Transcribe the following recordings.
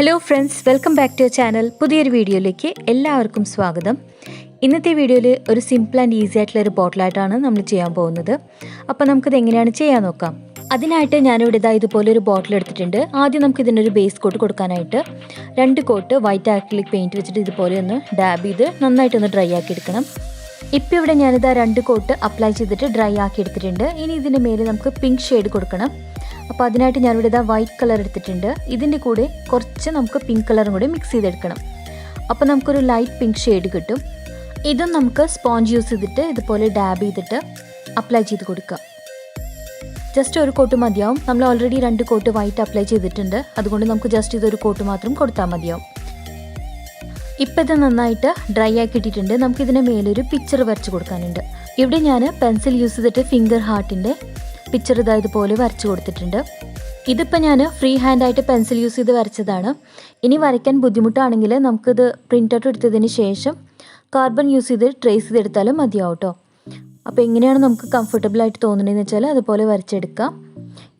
Hello friends, welcome back to channel. പുതിയൊരു വീഡിയോയിലേക്ക് എല്ലാവർക്കും സ്വാഗതം. ഇന്നത്തെ വീഡിയോയിൽ ഒരു സിമ്പിൾ ആൻഡ് ഈസി ആയിട്ടുള്ള ഒരു ബോട്ടിലായിട്ടാണ് നമ്മൾ ചെയ്യാൻ പോകുന്നത്. അപ്പോൾ നമുക്കിത് എങ്ങനെയാണ് ചെയ്യാൻ നോക്കാം. അതിനായിട്ട് ഞാനിവിടെ ഇതുപോലെ ഒരു ബോട്ടിൽ എടുത്തിട്ടുണ്ട്. ആദ്യം നമുക്ക് ഇതിനൊരു ബേസ് കോട്ട് കൊടുക്കാനായിട്ട് 2 കോട്ട് വൈറ്റ് ആക്രിലിക് പെയിൻറ്റ് വെച്ചിട്ട് ഇതുപോലെ ഒന്ന് ഡാബ് ചെയ്ത് നന്നായിട്ടൊന്ന് ഡ്രൈ ആക്കി എടുക്കണം. ഇപ്പോൾ ഇവിടെ ഞാനിത് 2 കോട്ട് അപ്ലൈ ചെയ്തിട്ട് ഡ്രൈ ആക്കി എടുത്തിട്ടുണ്ട്. ഇനി ഇതിൻ്റെ മേലെ നമുക്ക് പിങ്ക് ഷെയ്ഡ് കൊടുക്കണം. അപ്പോൾ അതിനായിട്ട് ഞാനിവിടെ വൈറ്റ് കളർ എടുത്തിട്ടുണ്ട്. ഇതിൻ്റെ കൂടെ കുറച്ച് നമുക്ക് പിങ്ക് കളറും കൂടി മിക്സ് ചെയ്തെടുക്കണം. അപ്പോൾ നമുക്കൊരു ലൈറ്റ് പിങ്ക് ഷെയ്ഡ് കിട്ടും. ഇതും നമുക്ക് സ്പോഞ്ച് യൂസ് ചെയ്തിട്ട് ഇതുപോലെ ഡാബ് ചെയ്തിട്ട് അപ്ലൈ ചെയ്ത് കൊടുക്കാം. ജസ്റ്റ് ഒരു കോട്ട് മതിയാവും. നമ്മൾ ഓൾറെഡി 2 കോട്ട് വൈറ്റ് അപ്ലൈ ചെയ്തിട്ടുണ്ട്. അതുകൊണ്ട് നമുക്ക് ജസ്റ്റ് ഇതൊരു കോട്ട് മാത്രം കൊടുത്താൽ മതിയാവും. ഇപ്പോൾ ഇത് നന്നായിട്ട് ഡ്രൈ ആക്കിയിട്ടിട്ടുണ്ട്. നമുക്കിതിന് മേലൊരു പിക്ചർ വരച്ച് കൊടുക്കാനുണ്ട്. ഇവിടെ ഞാൻ പെൻസിൽ യൂസ് ചെയ്തിട്ട് ഫിംഗർ ഹാർട്ടിൻ്റെ പിക്ചർ ഇതുപോലെ വരച്ച് കൊടുത്തിട്ടുണ്ട്. ഇതിപ്പോൾ ഞാൻ ഫ്രീ ഹാൻഡായിട്ട് പെൻസിൽ യൂസ് ചെയ്ത് വരച്ചതാണ്. ഇനി വരയ്ക്കാൻ ബുദ്ധിമുട്ടാണെങ്കിൽ നമുക്കിത് പ്രിൻ്റ് ഔട്ട് എടുത്തതിന് ശേഷം കാർബൺ യൂസ് ചെയ്ത് ട്രേസ് ചെയ്തെടുത്താലും മതിയാവും കേട്ടോ. അപ്പോൾ എങ്ങനെയാണ് നമുക്ക് കംഫർട്ടബിളായിട്ട് തോന്നുന്നതെന്ന് വെച്ചാൽ അതുപോലെ വരച്ചെടുക്കാം.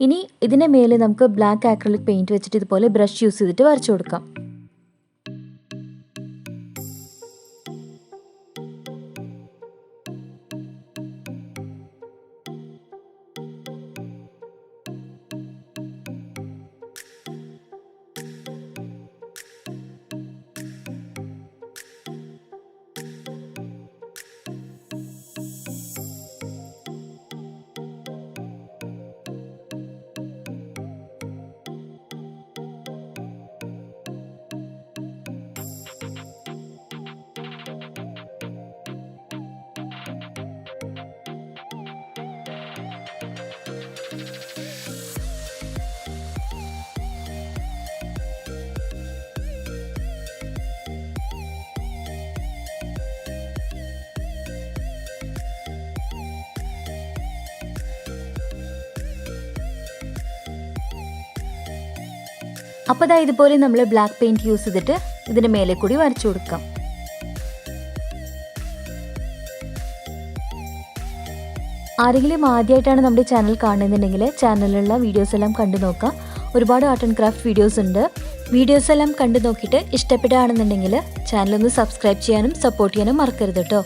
ഇനി ഇതിൻ്റെ മേലെ നമുക്ക് ബ്ലാക്ക് ആക്രിലിക് പെയിൻറ്റ് വെച്ചിട്ട് ഇതുപോലെ ബ്രഷ് യൂസ് ചെയ്തിട്ട് വരച്ചു കൊടുക്കാം. അപ്പോൾ ഇതുപോലെ നമ്മൾ ബ്ലാക്ക് പെയിൻറ്റ് യൂസ് ചെയ്തിട്ട് ഇതിൻ്റെ മേലെ കൂടി വരച്ചു കൊടുക്കാം. ആരെങ്കിലും ആദ്യമായിട്ടാണ് നമ്മുടെ ചാനൽ കാണുന്നുണ്ടെങ്കിൽ ചാനലിലുള്ള വീഡിയോസ് എല്ലാം കണ്ടു നോക്കാം. ഒരുപാട് ആർട്ട് ആൻഡ് ക്രാഫ്റ്റ് വീഡിയോസ് ഉണ്ട്. വീഡിയോസ് എല്ലാം കണ്ടു നോക്കിയിട്ട് ഇഷ്ടപ്പെടുകയാണെന്നുണ്ടെങ്കിൽ ചാനലൊന്ന് സബ്സ്ക്രൈബ് ചെയ്യാനും സപ്പോർട്ട് ചെയ്യാനും മറക്കരുത് കേട്ടോ.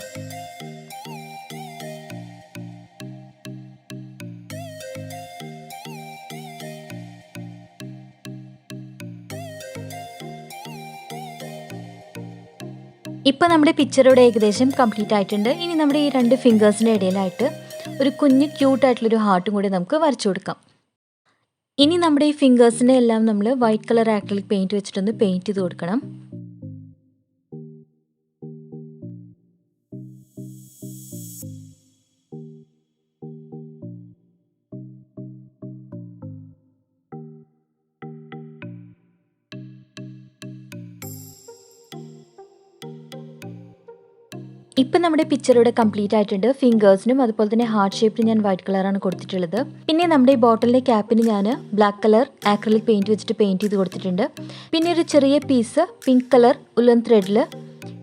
ഇപ്പോൾ നമ്മുടെ പിക്ചർ ഇവിടെ ഏകദേശം കംപ്ലീറ്റ് ആയിട്ടുണ്ട്. ഇനി നമ്മുടെ ഈ 2 ഫിംഗേഴ്സിൻ്റെ ഇടയിലായിട്ട് ഒരു കുഞ്ഞ് ക്യൂട്ടായിട്ടുള്ളൊരു ഹാർട്ടും കൂടി നമുക്ക് വരച്ചു കൊടുക്കാം. ഇനി നമ്മുടെ ഈ ഫിംഗേഴ്സിനെ എല്ലാം നമ്മൾ വൈറ്റ് കളർ ആക്രിലിക് പെയിൻറ്റ് വെച്ചിട്ടൊന്ന് പെയിൻറ്റ് ചെയ്ത് കൊടുക്കണം. ഇപ്പം നമ്മുടെ പിക്ചർ ഇവിടെ കംപ്ലീറ്റ് ആയിട്ടുണ്ട്. ഫിംഗേഴ്സിനും അതുപോലെ തന്നെ ഹാർട്ട് ഷേപ്പിൽ ഞാൻ വൈറ്റ് കളറാണ് കൊടുത്തിട്ടുള്ളത്. പിന്നെ നമ്മുടെ ഈ ബോട്ടിലിൻ്റെ ക്യാപ്പിന് ഞാൻ ബ്ലാക്ക് കളർ ആക്രിലിക് പെയിൻറ്റ് വെച്ചിട്ട് പെയിൻറ്റ് ചെയ്ത് കൊടുത്തിട്ടുണ്ട്. പിന്നെ ഒരു ചെറിയ പീസ് പിങ്ക് കളർ ഉള്ളൻ ത്രെഡിൽ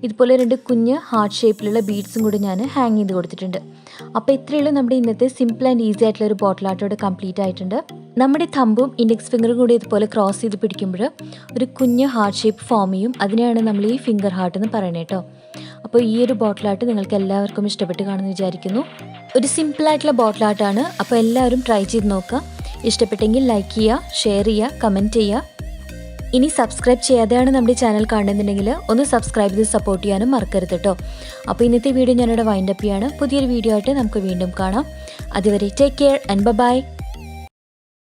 ഇതുപോലെ 2 കുഞ്ഞ് ഹാർട്ട് ഷേപ്പിലുള്ള ബീഡ്സും കൂടി ഞാൻ ഹാങ് ചെയ്ത് കൊടുത്തിട്ടുണ്ട്. അപ്പോൾ ഇത്രയുള്ളൂ നമ്മുടെ ഇന്നത്തെ സിമ്പിൾ ആൻഡ് ഈസി ആയിട്ടുള്ള ഒരു ബോട്ടിലാട്ടോടെ കംപ്ലീറ്റ് ആയിട്ടുണ്ട്. നമ്മുടെ തമ്പും ഇൻഡെക്സ് ഫിംഗറും കൂടി ഇതുപോലെ ക്രോസ് ചെയ്ത് പിടിക്കുമ്പോൾ ഒരു കുഞ്ഞ് ഹാർട്ട് ഷേപ്പ് ഫോം ചെയ്യും. അതിനെയാണ് നമ്മൾ ഈ ഫിംഗർ ഹാർട്ട് എന്ന് പറയുന്നത് കേട്ടോ. അപ്പോൾ ഈ ഒരു ബോട്ടിലാട്ട് നിങ്ങൾക്ക് എല്ലാവർക്കും ഇഷ്ടപ്പെട്ട് കാണുമെന്ന് വിചാരിക്കുന്നു. ഒരു സിമ്പിളായിട്ടുള്ള ബോട്ടിലാട്ടാണ്. അപ്പോൾ എല്ലാവരും ട്രൈ ചെയ്ത് നോക്കുക. ഇഷ്ടപ്പെട്ടെങ്കിൽ ലൈക്ക് ചെയ്യുക, ഷെയർ ചെയ്യുക, കമൻറ്റ് ചെയ്യുക. ഇനി സബ്സ്ക്രൈബ് ചെയ്യാതെയാണ് നമ്മുടെ ചാനൽ കാണുന്നുണ്ടെങ്കിൽ ഒന്ന് സബ്സ്ക്രൈബ് ചെയ്ത് സപ്പോർട്ട് ചെയ്യാനും മറക്കരുത് കേട്ടോ. അപ്പോൾ ഇന്നത്തെ വീഡിയോ ഞാനിവിടെ വൈൻഡപ്പ് ചെയ്യാണ്. പുതിയൊരു വീഡിയോ ആയിട്ട് നമുക്ക് വീണ്ടും കാണാം. അതുവരെ ടേക്ക് കെയർ ആൻഡ് ബൈ.